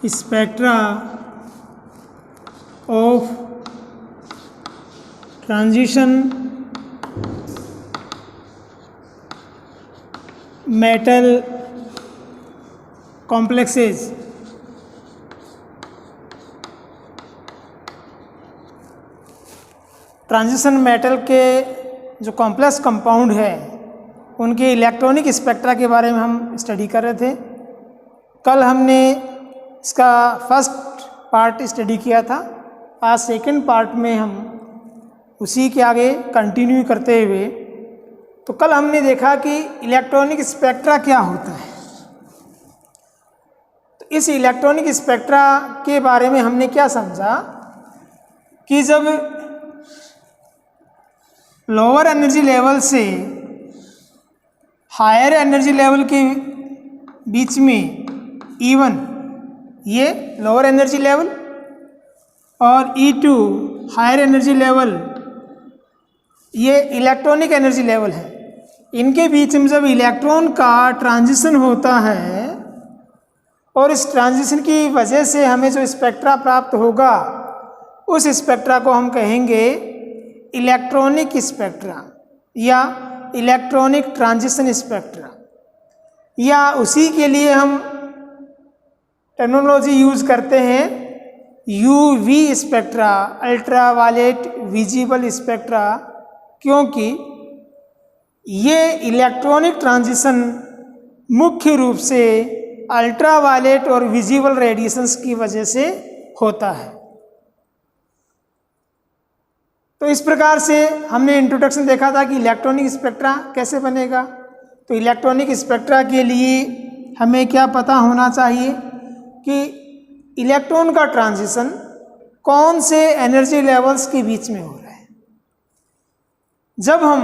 Spectra of transition metal complexes. Transition metal के जो complex compound है उनके इलेक्ट्रॉनिक स्पेक्ट्रा के बारे में हम स्टडी कर रहे थे। कल हमने इसका फर्स्ट पार्ट स्टडी किया था। आज सेकंड पार्ट में हम उसी के आगे कंटिन्यू करते हुए, तो कल हमने देखा कि इलेक्ट्रॉनिक स्पेक्ट्रा क्या होता है। तो इस इलेक्ट्रॉनिक स्पेक्ट्रा के बारे में हमने क्या समझा कि जब लोअर एनर्जी लेवल से हायर एनर्जी लेवल के बीच में E1 ये लोअर एनर्जी लेवल और E2 हायर एनर्जी लेवल ये इलेक्ट्रॉनिक एनर्जी लेवल है। इनके बीच में जब इलेक्ट्रॉन का ट्रांजिशन होता है और इस ट्रांजिशन की वजह से हमें जो स्पेक्ट्रा प्राप्त होगा उस स्पेक्ट्रा को हम कहेंगे इलेक्ट्रॉनिक स्पेक्ट्रा या इलेक्ट्रॉनिक ट्रांजिशन स्पेक्ट्रा, या उसी के लिए हम टेक्नोलॉजी यूज करते हैं UV spectra, ultra violet visible spectra, क्योंकि ये इलेक्ट्रॉनिक ट्रांजिशन मुख्य रूप से अल्ट्रा वायलेट और विजिबल रेडिएशंस की वजह से होता है। तो इस प्रकार से हमने इंट्रोडक्शन देखा था कि इलेक्ट्रॉनिक स्पेक्ट्रा कैसे बनेगा। तो इलेक्ट्रॉनिक स्पेक्ट्रा के लिए हमें क्या पता होना चाहिए कि इलेक्ट्रॉन का ट्रांजिशन कौन से एनर्जी लेवल्स के बीच में हो रहा है। जब हम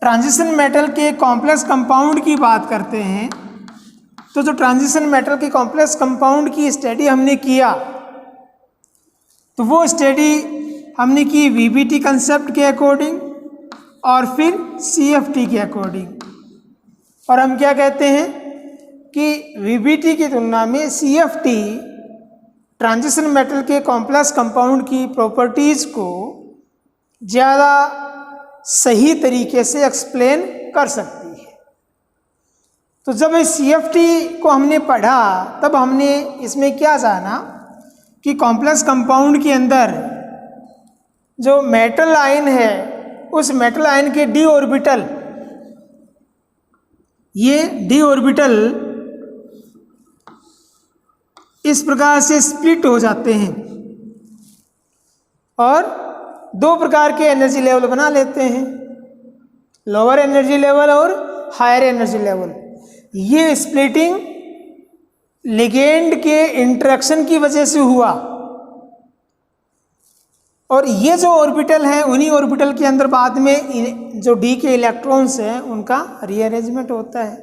ट्रांजिशन मेटल के कॉम्प्लेक्स कंपाउंड की बात करते हैं तो जो ट्रांजिशन मेटल के कॉम्प्लेक्स कंपाउंड की स्टडी हमने किया तो वो स्टडी हमने की VBT कंसेप्ट के अकॉर्डिंग और फिर CFT के अकॉर्डिंग। और हम क्या कहते हैं कि VBT की तुलना में CFT ट्रांजिशन मेटल के कॉम्प्लेक्स कंपाउंड की प्रॉपर्टीज़ को ज़्यादा सही तरीके से एक्सप्लेन कर सकती है। तो जब इस CFT को हमने पढ़ा तब हमने इसमें क्या जाना कि कॉम्प्लेक्स कंपाउंड के अंदर जो मेटल आयन है उस मेटल आयन के d ऑर्बिटल, ये d ऑर्बिटल इस प्रकार से स्प्लिट हो जाते हैं और दो प्रकार के एनर्जी लेवल बना लेते हैं, लोअर एनर्जी लेवल और हायर एनर्जी लेवल। ये स्प्लिटिंग लिगेंड के इंटरेक्शन की वजह से हुआ और ये जो ऑर्बिटल हैं उन्हीं ऑर्बिटल के अंदर बाद में जो d के इलेक्ट्रॉन्स हैं उनका रीअरेंजमेंट होता है।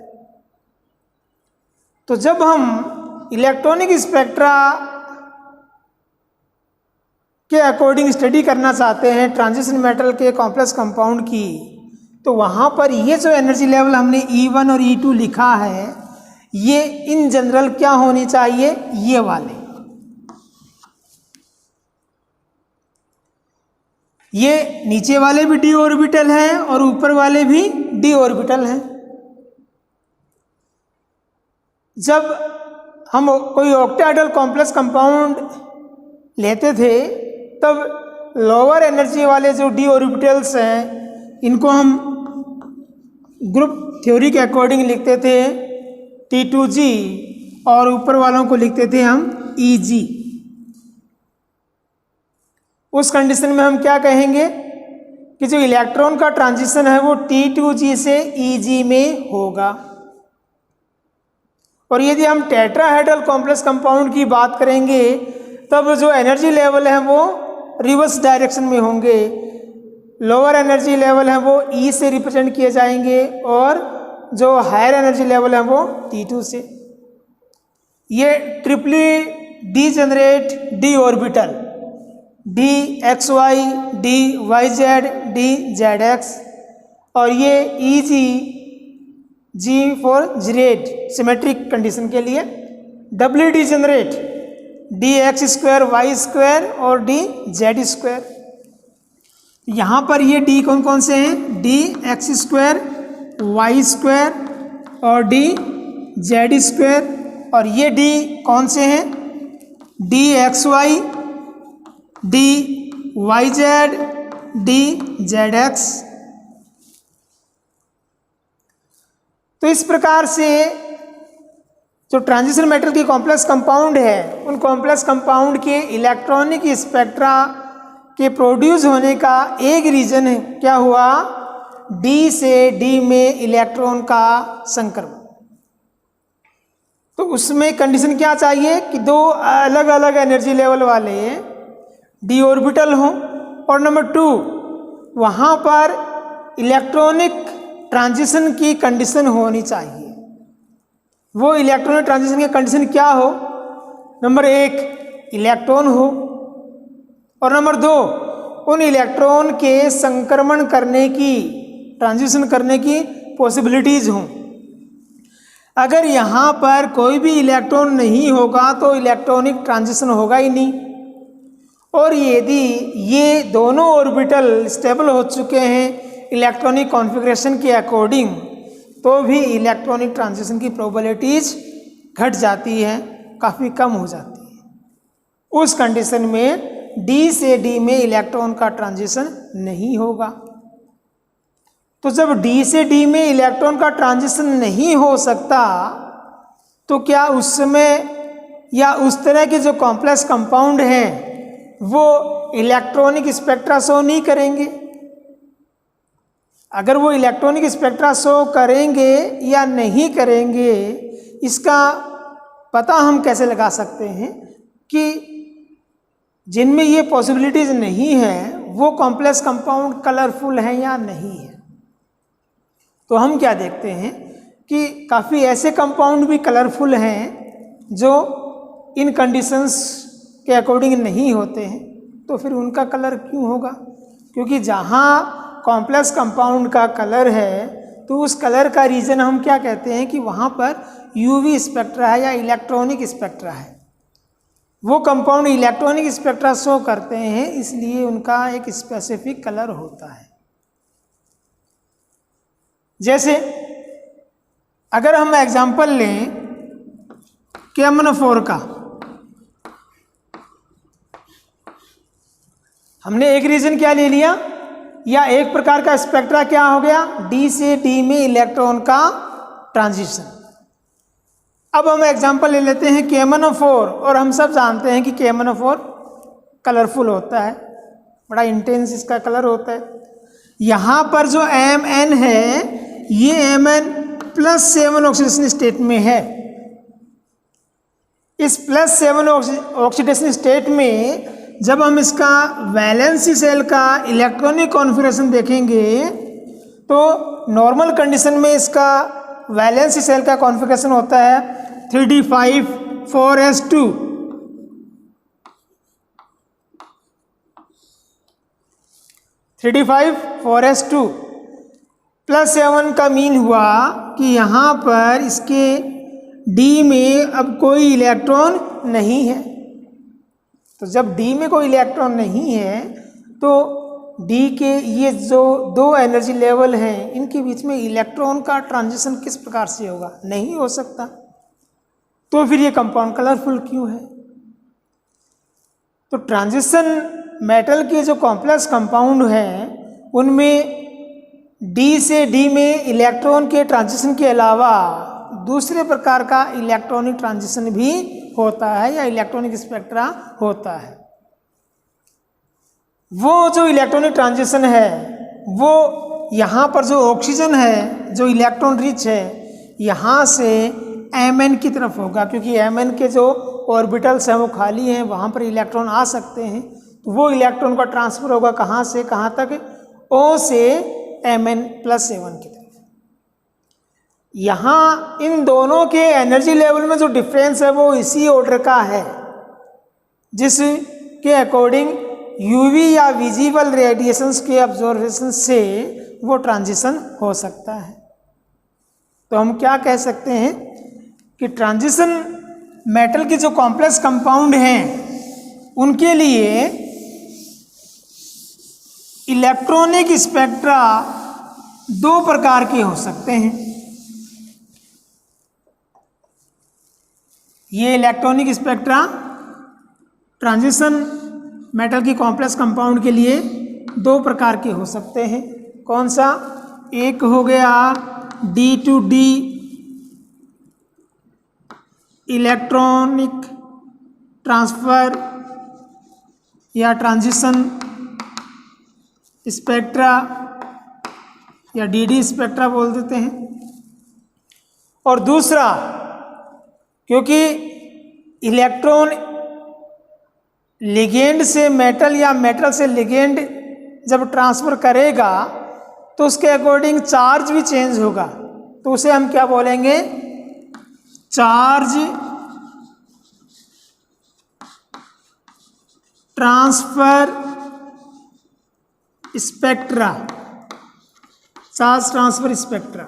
तो जब हम इलेक्ट्रॉनिक स्पेक्ट्रा के अकॉर्डिंग स्टडी करना चाहते हैं ट्रांजिशन मेटल के कॉम्प्लेक्स कंपाउंड की, तो वहाँ पर ये जो एनर्जी लेवल हमने E1 और E2 लिखा है ये इन जनरल क्या होनी चाहिए, ये वाले। ये नीचे वाले भी d ऑर्बिटल हैं और ऊपर वाले भी d ऑर्बिटल हैं। जब हम कोई ऑक्टाहेड्रल कॉम्प्लेक्स कंपाउंड लेते थे तब लोअर एनर्जी वाले जो d ऑर्बिटल्स हैं इनको हम ग्रुप थ्योरी के अकॉर्डिंग लिखते थे T2g और ऊपर वालों को लिखते थे हम Eg। उस कंडीशन में हम क्या कहेंगे कि जो इलेक्ट्रॉन का ट्रांजिशन है वो T2g से Eg में होगा। और यदि हम टेट्राहेड्रल कॉम्प्लेक्स कंपाउंड की बात करेंगे तब जो एनर्जी लेवल है वो रिवर्स डायरेक्शन में होंगे। लोअर एनर्जी लेवल है वो E से रिप्रेजेंट किए जाएंगे और जो हायर एनर्जी लेवल है वो T2 से। ये triply degenerate d orbital dxy, dyz, dzx और ये Eg G for gerade symmetric condition के लिए doubly degenerate d x square y square और डी जेड स्क्वायर। यहाँ पर ये डी कौन कौन से हैं, d x square y square और डी जेड स्क्वायर, और ये डी कौन से हैं, d x y, d y z, d z x. तो इस प्रकार से जो ट्रांजिशन मेटल की कॉम्प्लेक्स कंपाउंड है, उन कॉम्प्लेक्स कंपाउंड के इलेक्ट्रॉनिक स्पेक्ट्रा के प्रोड्यूस होने का एक रीजन है क्या हुआ, डी से डी में इलेक्ट्रॉन का संक्रमण। तो उसमें कंडीशन क्या चाहिए कि दो अलग अलग एनर्जी लेवल वाले डी ऑर्बिटल हों, और नंबर 2 वहाँ पर इलेक्ट्रॉनिक ट्रांजिशन की कंडीशन होनी चाहिए। वो इलेक्ट्रॉनिक ट्रांजिशन की कंडीशन क्या हो, नंबर 1 इलेक्ट्रॉन हो, और नंबर 2 उन इलेक्ट्रॉन के संक्रमण करने की, ट्रांजिशन करने की पॉसिबिलिटीज़ हों। अगर यहाँ पर कोई भी इलेक्ट्रॉन नहीं होगा तो इलेक्ट्रॉनिक ट्रांजिशन होगा ही नहीं, और यदि ये दोनों ऑर्बिटल स्टेबल हो चुके हैं इलेक्ट्रॉनिक कॉन्फ़िगरेशन के अकॉर्डिंग, तो भी इलेक्ट्रॉनिक ट्रांजिशन की प्रोबेबिलिटीज घट जाती है, काफ़ी कम हो जाती है। उस कंडीशन में डी से डी में इलेक्ट्रॉन का ट्रांजिशन नहीं होगा। तो जब डी से डी में इलेक्ट्रॉन का ट्रांजिशन नहीं हो सकता, तो क्या उस समय या उस तरह के जो कॉम्प्लेक्स कंपाउंड हैं वो इलेक्ट्रॉनिक स्पेक्ट्रा शो नहीं करेंगे? अगर वो इलेक्ट्रॉनिक स्पेक्ट्रा शो करेंगे या नहीं करेंगे, इसका पता हम कैसे लगा सकते हैं कि जिनमें ये पॉसिबिलिटीज़ नहीं है वो कॉम्प्लेक्स कंपाउंड कलरफुल हैं या नहीं है? तो हम क्या देखते हैं कि काफ़ी ऐसे कंपाउंड भी कलरफुल हैं जो इन कंडीशंस के अकॉर्डिंग नहीं होते हैं। तो फिर उनका कलर क्यों होगा? क्योंकि जहाँ कॉम्प्लेक्स कंपाउंड का कलर है तो उस कलर का रीज़न हम क्या कहते हैं कि वहाँ पर यूवी स्पेक्ट्रा है या इलेक्ट्रॉनिक स्पेक्ट्रा है। वो कंपाउंड इलेक्ट्रॉनिक स्पेक्ट्रा शो करते हैं, इसलिए उनका एक स्पेसिफिक कलर होता है। जैसे अगर हम एग्जाम्पल लें KMnO4 का, हमने एक रीजन क्या ले लिया, या एक प्रकार का स्पेक्ट्रा क्या हो गया, डी से डी में इलेक्ट्रॉन का ट्रांजिशन। अब हम एग्जाम्पल ले लेते हैं KMnO4, और हम सब जानते हैं कि KMnO4 कलरफुल होता है, बड़ा इंटेंस इसका कलर होता है। यहाँ पर जो Mn है ये Mn+7 ऑक्सीडेशन स्टेट में है। इस +7 ऑक्सीडेशन स्टेट में जब हम इसका वैलेंसी सेल का इलेक्ट्रॉनिक कॉन्फ़िगरेशन देखेंगे तो नॉर्मल कंडीशन में इसका वैलेंसी सेल का कॉन्फ़िगरेशन होता है 3d5 4s2। +7 का मीन हुआ कि यहाँ पर इसके डी में अब कोई इलेक्ट्रॉन नहीं है। तो जब डी में कोई इलेक्ट्रॉन नहीं है तो डी के ये जो दो एनर्जी लेवल हैं इनके बीच में इलेक्ट्रॉन का ट्रांजिशन किस प्रकार से होगा, नहीं हो सकता। तो फिर ये कंपाउंड कलरफुल क्यों है? तो ट्रांजिशन मेटल के जो कॉम्प्लेक्स कंपाउंड हैं उनमें डी से डी में इलेक्ट्रॉन के ट्रांजिशन के अलावा दूसरे प्रकार का इलेक्ट्रॉनिक ट्रांजिशन भी होता है या इलेक्ट्रॉनिक स्पेक्ट्रा होता है। वो जो इलेक्ट्रॉनिक ट्रांजिशन है वो यहाँ पर जो ऑक्सीजन है जो इलेक्ट्रॉन रिच है यहाँ से Mn की तरफ होगा, क्योंकि Mn के जो ऑर्बिटल्स हैं वो खाली हैं, वहाँ पर इलेक्ट्रॉन आ सकते हैं। तो वो इलेक्ट्रॉन का ट्रांसफ़र होगा कहाँ से कहाँ तक, O से Mn+7 की तरफ। यहाँ इन दोनों के एनर्जी लेवल में जो डिफरेंस है वो इसी ऑर्डर का है जिसके अकॉर्डिंग यूवी या विजिबल रेडिएशंस के ऑब्जर्वेशन से वो ट्रांजिशन हो सकता है। तो हम क्या कह सकते हैं कि ट्रांजिशन मेटल की जो कॉम्प्लेक्स कंपाउंड हैं उनके लिए इलेक्ट्रॉनिक स्पेक्ट्रा दो प्रकार के हो सकते हैं। ये इलेक्ट्रॉनिक स्पेक्ट्रा ट्रांजिशन मेटल की कॉम्प्लेक्स कंपाउंड के लिए दो प्रकार के हो सकते हैं। कौन सा? एक हो गया D to D electronic transfer या ट्रांजिशन स्पेक्ट्रा या DD स्पेक्ट्रा बोल देते हैं। और दूसरा, क्योंकि इलेक्ट्रॉन लिगेंड से मेटल या मेटल से लिगेंड जब ट्रांसफर करेगा तो उसके अकॉर्डिंग चार्ज भी चेंज होगा, तो उसे हम क्या बोलेंगे? Charge transfer spectra, charge transfer spectra.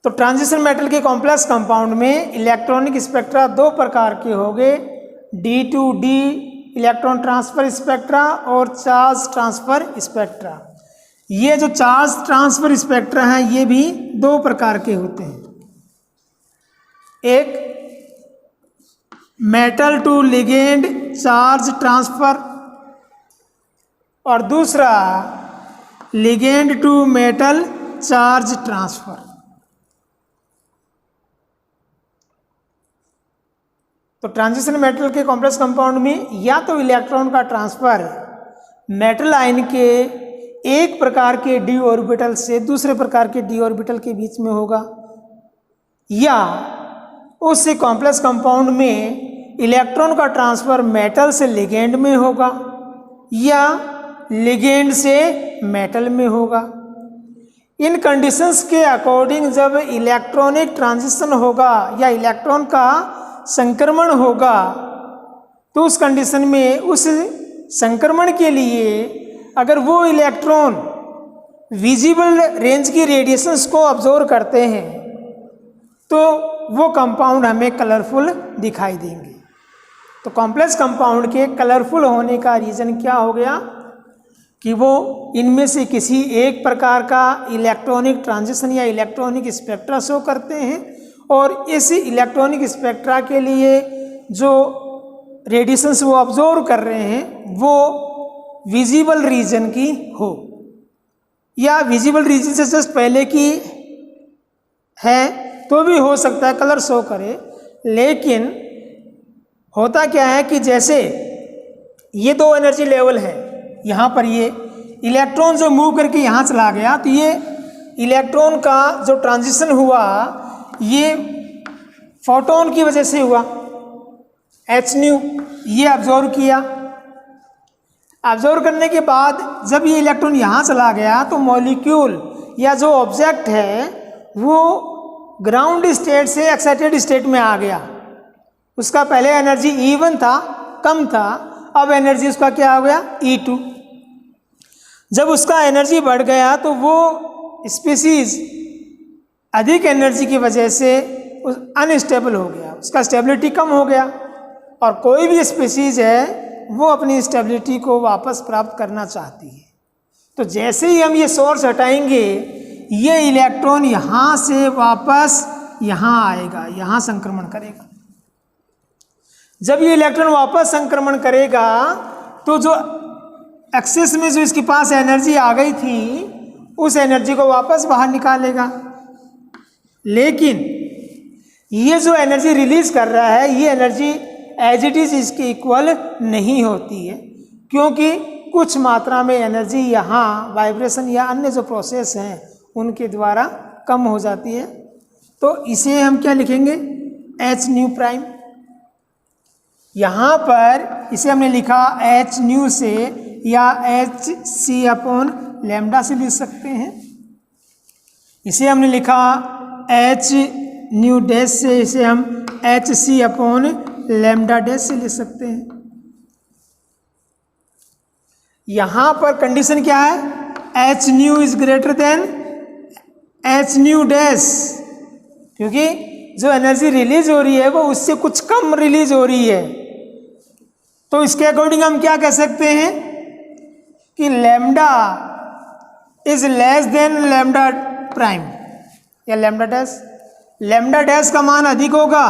तो ट्रांजिशन मेटल के कॉम्प्लेक्स कंपाउंड में इलेक्ट्रॉनिक स्पेक्ट्रा दो प्रकार के हो गए, D to D electron transfer spectra और चार्ज ट्रांसफर स्पेक्ट्रा। ये जो चार्ज ट्रांसफर स्पेक्ट्रा हैं ये भी दो प्रकार के होते हैं। एक metal to ligand charge transfer और दूसरा ligand to metal charge transfer. तो ट्रांजिशन मेटल के कॉम्प्लेक्स कंपाउंड में या तो इलेक्ट्रॉन का ट्रांसफर मेटल आयन के एक प्रकार के d ऑर्बिटल से दूसरे प्रकार के d ऑर्बिटल के बीच में होगा, या उस कॉम्प्लेक्स कंपाउंड में इलेक्ट्रॉन का ट्रांसफर मेटल से लिगेंड में होगा या लिगेंड से मेटल में होगा। इन कंडीशंस के अकॉर्डिंग जब इलेक्ट्रॉनिक ट्रांजिशन होगा या इलेक्ट्रॉन का संक्रमण होगा तो उस कंडीशन में उस संक्रमण के लिए अगर वो इलेक्ट्रॉन विजिबल रेंज की रेडिएशंस को ऑब्जर्व करते हैं तो वो कंपाउंड हमें कलरफुल दिखाई देंगे। तो कॉम्प्लेक्स कंपाउंड के कलरफुल होने का रीज़न क्या हो गया कि वो इनमें से किसी एक प्रकार का इलेक्ट्रॉनिक ट्रांजिशन या इलेक्ट्रॉनिक स्पेक्ट्रा शो करते हैं और इस इलेक्ट्रॉनिक स्पेक्ट्रा के लिए जो रेडिएशंस वो ऑब्जर्व कर रहे हैं वो विजिबल रीजन की हो या विजिबल रीजन से जस्ट पहले की है तो भी हो सकता है कलर शो करे। लेकिन होता क्या है कि जैसे ये दो एनर्जी लेवल है, यहाँ पर ये इलेक्ट्रॉन जो मूव करके यहाँ चला गया तो ये इलेक्ट्रॉन का जो ट्रांजिशन हुआ ये फोटोन की वजह से हुआ, h न्यू ये ऑब्जर्व किया। ऑब्जर्व करने के बाद जब ये इलेक्ट्रॉन यहाँ चला गया तो मॉलिक्यूल या जो ऑब्जेक्ट है वो ग्राउंड स्टेट से एक्साइटेड स्टेट में आ गया। उसका पहले एनर्जी E1 था, कम था, अब एनर्जी उसका क्या हो गया E2। जब उसका एनर्जी बढ़ गया तो वो स्पीसीज अधिक एनर्जी की वजह से अनस्टेबल हो गया, उसका स्टेबिलिटी कम हो गया और कोई भी स्पीसीज है वो अपनी स्टेबिलिटी को वापस प्राप्त करना चाहती है। तो जैसे ही हम ये सोर्स हटाएंगे ये इलेक्ट्रॉन यहाँ से वापस यहाँ आएगा, यहाँ संक्रमण करेगा। जब ये इलेक्ट्रॉन वापस संक्रमण करेगा तो जो एक्सेस में जो इसके पास एनर्जी आ गई थी उस एनर्जी को वापस बाहर निकालेगा। लेकिन ये जो एनर्जी रिलीज कर रहा है ये एनर्जी एज इट इज इसके इक्वल नहीं होती है, क्योंकि कुछ मात्रा में एनर्जी यहाँ वाइब्रेशन या अन्य जो प्रोसेस हैं उनके द्वारा कम हो जाती है। तो इसे हम क्या लिखेंगे h न्यू प्राइम। यहाँ पर इसे हमने लिखा h न्यू से या h c अपॉन लैम्डा से लिख सकते हैं। इसे हमने लिखा h न्यू डैश से, इसे हम h c upon lambda dash से लिख सकते हैं। यहाँ पर कंडीशन क्या है h new is greater than h new dash, क्योंकि जो एनर्जी रिलीज हो रही है वो उससे कुछ कम रिलीज हो रही है। तो इसके अकॉर्डिंग हम क्या कह सकते हैं कि lambda is less than lambda prime या लैम्डा डैश। लैम्डा डैश का मान अधिक होगा।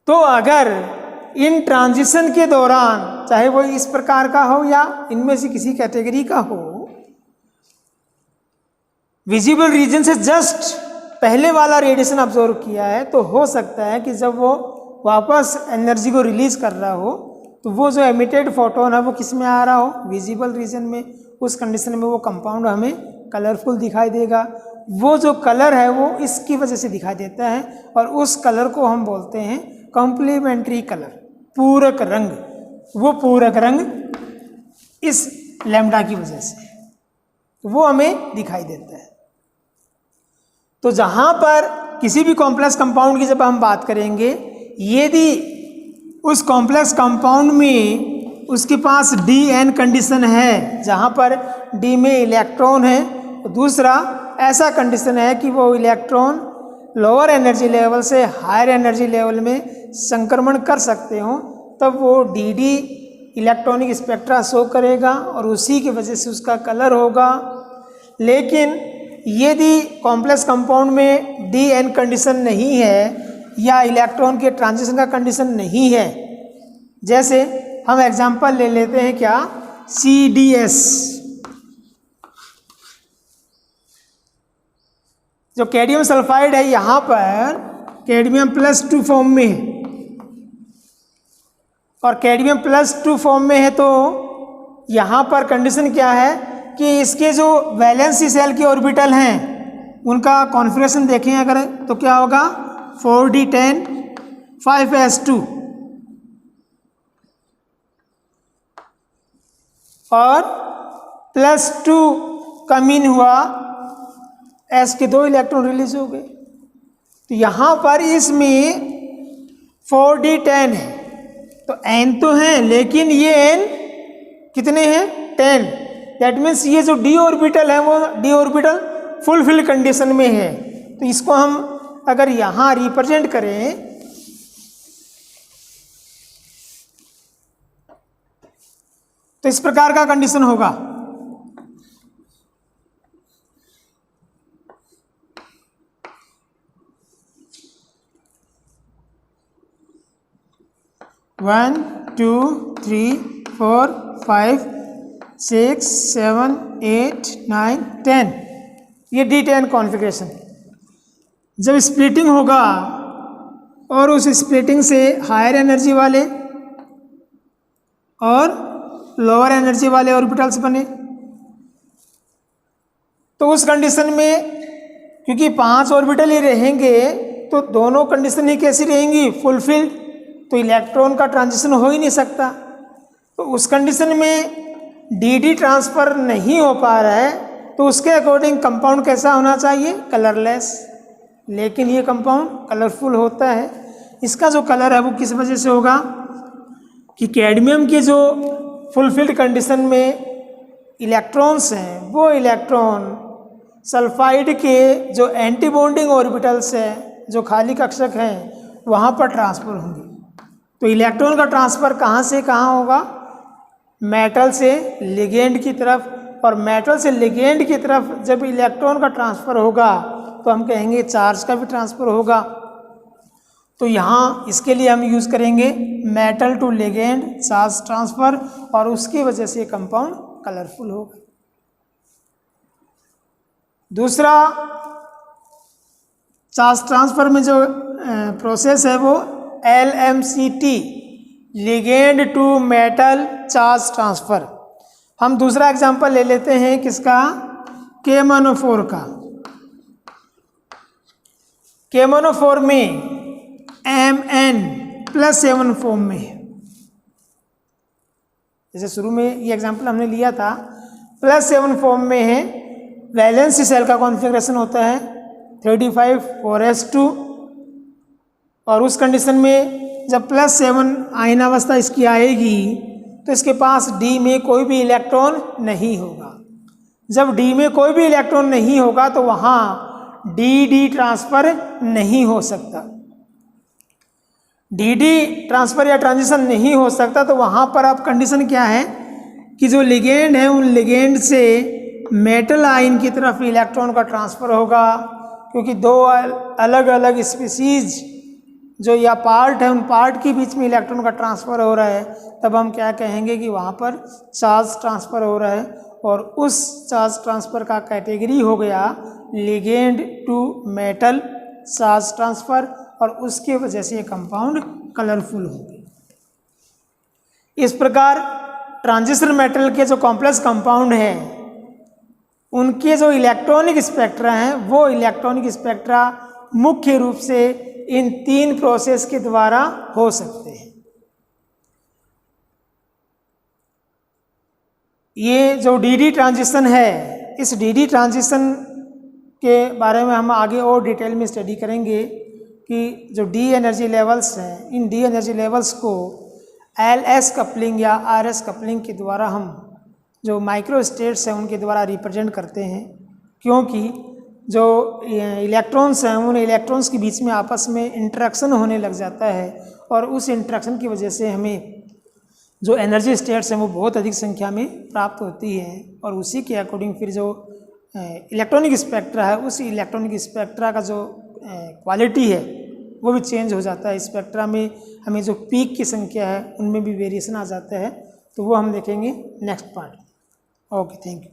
तो अगर इन ट्रांजिशन के दौरान, चाहे वो इस प्रकार का हो या इनमें से किसी कैटेगरी का हो, विजिबल रीजन से जस्ट पहले वाला रेडिएशन ऑब्जर्व किया है, तो हो सकता है कि जब वो वापस एनर्जी को रिलीज कर रहा हो तो वो जो एमिटेड फोटोन है वो किस में आ रहा हो, विजिबल रीजन में। उस कंडीशन में वो कंपाउंड हमें कलरफुल दिखाई देगा। वो जो कलर है वो इसकी वजह से दिखाई देता है और उस कलर को हम बोलते हैं कॉम्प्लीमेंट्री कलर, पूरक रंग। वो पूरक रंग इस लैम्डा की वजह से वो हमें दिखाई देता है। तो जहाँ पर किसी भी कॉम्प्लेक्स कंपाउंड की जब हम बात करेंगे, यदि उस कॉम्प्लेक्स कंपाउंड में उसके पास Dn कंडीशन है जहाँ पर D में इलेक्ट्रॉन है, दूसरा ऐसा कंडीशन है कि वो इलेक्ट्रॉन लोअर एनर्जी लेवल से हायर एनर्जी लेवल में संक्रमण कर सकते हो, तब वो Dd इलेक्ट्रॉनिक स्पेक्ट्रा शो करेगा और उसी की वजह से उसका कलर होगा। लेकिन यदि कॉम्प्लेक्स कंपाउंड में Dn कंडीशन नहीं है या इलेक्ट्रॉन के ट्रांजिशन का कंडीशन नहीं है, जैसे हम एग्जांपल ले लेते हैं क्या, CDS, जो कैडमियम सल्फाइड है, यहाँ पर कैडमियम+2 फॉर्म में है और कैडमियम+2 फॉर्म में है, तो यहाँ पर कंडीशन क्या है कि इसके जो वैलेंसी सेल के ऑर्बिटल हैं उनका कॉन्फ़िगरेशन देखें अगर, तो क्या होगा 4d10 5s2 और +2 का मीन हुआ s के 2 इलेक्ट्रॉन रिलीज हो गए। तो यहाँ पर इसमें 4d10 है, तो n तो है लेकिन ये n कितने हैं, 10। दैट मीन्स ये जो d ऑर्बिटल है वो d ऑर्बिटल फुलफिल कंडीशन में है। तो इसको हम अगर यहाँ रिप्रेजेंट करें तो इस प्रकार का कंडीशन होगा। वन 2 3 4 5 6 7 8 9 10, ये D10 कॉन्फ़िगरेशन। जब स्प्लिटिंग होगा और उस स्प्लिटिंग से हायर एनर्जी वाले और लोअर एनर्जी वाले ऑर्बिटल्स बने, तो उस कंडीशन में क्योंकि 5 ऑर्बिटल ही रहेंगे तो दोनों कंडीशन ही कैसी रहेंगी, फुलफिल्ड। तो इलेक्ट्रॉन का ट्रांजिशन हो ही नहीं सकता। तो उस कंडीशन में डी ट्रांसफ़र नहीं हो पा रहा है, तो उसके अकॉर्डिंग कंपाउंड कैसा होना चाहिए, कलरलेस। लेकिन ये कंपाउंड कलरफुल होता है। इसका जो कलर है वो किस वजह से होगा कि कैडमियम के जो फुलफिल्ड कंडीशन में इलेक्ट्रॉन्स हैं, वो इलेक्ट्रॉन सल्फाइड के जो एंटी बॉन्डिंग ऑर्बिटल्स हैं, जो खाली कक्षक हैं, वहाँ पर ट्रांसफ़र होंगे। तो इलेक्ट्रॉन का ट्रांसफ़र कहाँ से कहाँ होगा, मेटल से लिगेंड की तरफ, और मेटल से लिगेंड की तरफ जब इलेक्ट्रॉन का ट्रांसफ़र होगा तो हम कहेंगे चार्ज का भी ट्रांसफ़र होगा। तो यहाँ इसके लिए हम यूज़ करेंगे metal to ligand charge transfer, और उसकी वजह से कंपाउंड कलरफुल होगा। दूसरा चार्ज ट्रांसफ़र में जो प्रोसेस है वो LMCT, ligand to metal charge transfer. हम दूसरा एग्जांपल ले लेते हैं किसका, KMnO4 का। KMnO4 में Mn+7 फॉर्म में है। जैसे शुरू में ये एग्जांपल हमने लिया था, +7 फॉर्म में है। वैलेंसी सेल का कॉन्फ़िगरेशन होता है 35 4s2, और उस कंडीशन में जब +7 आयन अवस्था इसकी आएगी तो इसके पास D में कोई भी इलेक्ट्रॉन नहीं होगा। जब D में कोई भी इलेक्ट्रॉन नहीं होगा तो वहाँ डी डी ट्रांसफ़र नहीं हो सकता, डी डी ट्रांसफ़र या ट्रांजिशन नहीं हो सकता, तो वहाँ पर अब कंडीशन क्या है कि जो लिगेंड है उन लिगेंड से मेटल आयन की तरफ इलेक्ट्रॉन का ट्रांसफ़र होगा, क्योंकि दो अलग अलग स्पीसीज जो या पार्ट है उन पार्ट के बीच में इलेक्ट्रॉन का ट्रांसफ़र हो रहा है, तब हम क्या कहेंगे कि वहाँ पर चार्ज ट्रांसफ़र हो रहा है, और उस चार्ज ट्रांसफ़र का कैटेगरी हो गया ligand to metal charge transfer, और उसके वजह से ये कंपाउंड कलरफुल हो गए। इस प्रकार ट्रांजिशन मेटल के जो कॉम्प्लेक्स कंपाउंड हैं उनके जो इलेक्ट्रॉनिक स्पेक्ट्रा हैं वो इलेक्ट्रॉनिक स्पेक्ट्रा मुख्य रूप से इन 3 प्रोसेस के द्वारा हो सकते हैं। ये जो डी ट्रांजिशन है, इस डी ट्रांजिशन के बारे में हम आगे और डिटेल में स्टडी करेंगे कि जो डी एनर्जी लेवल्स हैं, इन डी एनर्जी लेवल्स को एलएस कपलिंग या आरएस कपलिंग के द्वारा हम जो माइक्रो स्टेट्स हैं उनके द्वारा रिप्रेजेंट करते हैं, क्योंकि जो इलेक्ट्रॉन्स हैं उन इलेक्ट्रॉन्स के बीच में आपस में इंटरेक्शन होने लग जाता है, और उस इंटरेक्शन की वजह से हमें जो एनर्जी स्टेट्स हैं वो बहुत अधिक संख्या में प्राप्त होती है, और उसी के अकॉर्डिंग फिर जो इलेक्ट्रॉनिक स्पेक्ट्रा है उस इलेक्ट्रॉनिक स्पेक्ट्रा का जो क्वालिटी है वो भी चेंज हो जाता है। स्पेक्ट्रा में हमें जो पीक की संख्या है उनमें भी वेरिएशन आ जाता है, तो वो हम देखेंगे next part. Okay, thank you.